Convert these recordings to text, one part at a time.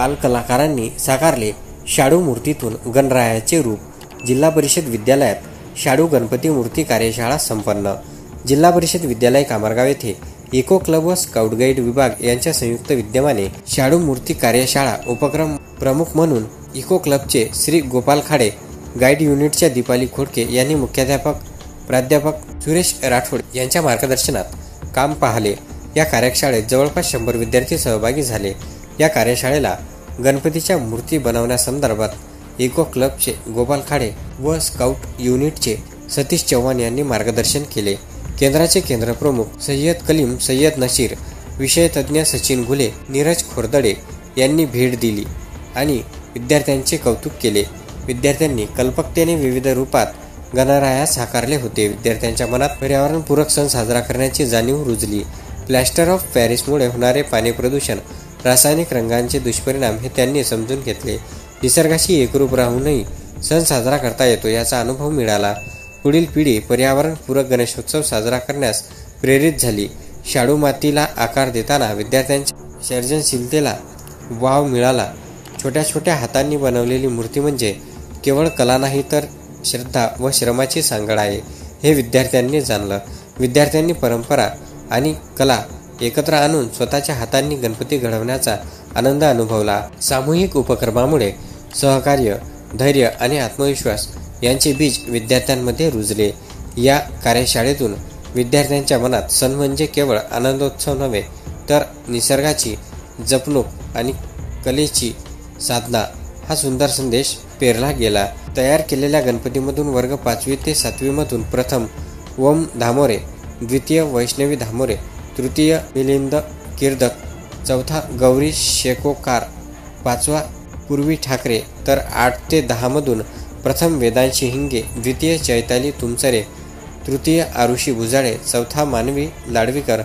बालकलाकारांनी साकारले शाडू मूर्तीतून गणरायाचे रूप। जिल्हा परिषद विद्यालयात शाडू गणपती मूर्ती कार्यशाळा संपन्न। जिल्हा परिषद विद्यालय कामरगाव येथे इको क्लब व स्काउट गाईड विभाग यांच्या संयुक्त विद्यमाने शाडू मूर्ती कार्यशाळा उपक्रम प्रमुख म्हणून इको क्लबचे श्री गोपाल खाडे, गाईड युनिटच्या दीपाली खोडके यांनी मुख्याध्यापक प्राध्यापक सुरेश राठोड यांच्या मार्गदर्शनात काम पाहिले। या कार्यशाळेत जवळपास 100 विद्यार्थी सहभागी झाले। या कार्यशाळेला गणपतीच्या मूर्ती बनवण्यासंदर्भात इको क्लबचे गोपाल खाडे व स्काउट युनिटचे सतीश चव्हाण यांनी मार्गदर्शन केले। केंद्राचे केंद्रप्रमुख सय्यद कलीम सय्यद नशीर, विषय तज्ज्ञ सचिन घुले, नीरज खोरदडे यांनी भेट दिली आणि विद्यार्थ्यांचे कौतुक केले। विद्यार्थ्यांनी कल्पकतेने विविध रूपात गणराया साकारले होते। विद्यार्थ्यांच्या मनात पर्यावरणपूरक सण साजरा करण्याची जाणीव रुजली। प्लॅस्टर ऑफ पॅरिसमुळे होणारे पाणी प्रदूषण, रासायनिक रंगांचे दुष्परिणाम हे त्यांनी समजून घेतले। निसर्गाशी एकरूप राहूनही सण साजरा करता येतो याचा अनुभव मिळाला। पुढील पिढी पर्यावरणपूरक गणेशोत्सव साजरा करण्यास प्रेरित झाली। शाडू मातीला आकार देताना विद्यार्थ्यांच्या सर्जनशीलतेला वाव मिळाला। छोट्या छोट्या हातांनी बनवलेली मूर्ती म्हणजे केवळ कला नाही तर श्रद्धा व श्रमाची सांगड आहे हे विद्यार्थ्यांनी जाणलं। विद्यार्थ्यांनी परंपरा आणि कला एकत्र आणून स्वतःच्या हातांनी गणपती घडवण्याचा आनंद अनुभवला। सामूहिक उपक्रमामुळे सहकार्य, धैर्य आणि आत्मविश्वास यांचे बीज विद्यार्थ्यांमध्ये रुजले। या कार्यशाळेतून विद्यार्थ्यांच्या मनात सण म्हणजे केवळ आनंदोत्सव नव्हे तर निसर्गाची जपणूक आणि कलेची साधना हा सुंदर संदेश पेरला गेला। तयार केलेल्या गणपतीमधून वर्ग 5वी ते 7वी मधून प्रथम ओम धामोरे, द्वितीय वैष्णवी धामोरे, तृतीय मिलिंद किर्दक, चौथा गौरी शेकोकार, 5वा पूर्वी ठाकरे तर 8 ते 10 मधून प्रथम वेदांशी हिंगे, द्वितीय चैताली तुमसरे, तृतीय आरुषी भुजाळे, चौथा मानवी लाडवीकर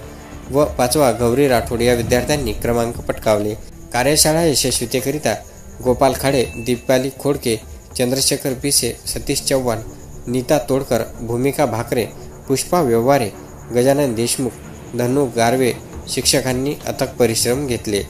व 5वा गौरी राठोड या विद्यार्थ्यांनी क्रमांक पटकावले। कार्यशाळा यशस्वीतेकरिता गोपाल खाडे, दीपाली खोडके, चंद्रशेखर पिसे, सतीश चव्हाण, नीता तोडकर, भूमिका भाकरे, पुष्पा व्यवहारे, गजानन देशमुख, धनु गारवे शिक्षकांनी अथक परिश्रम घेतले।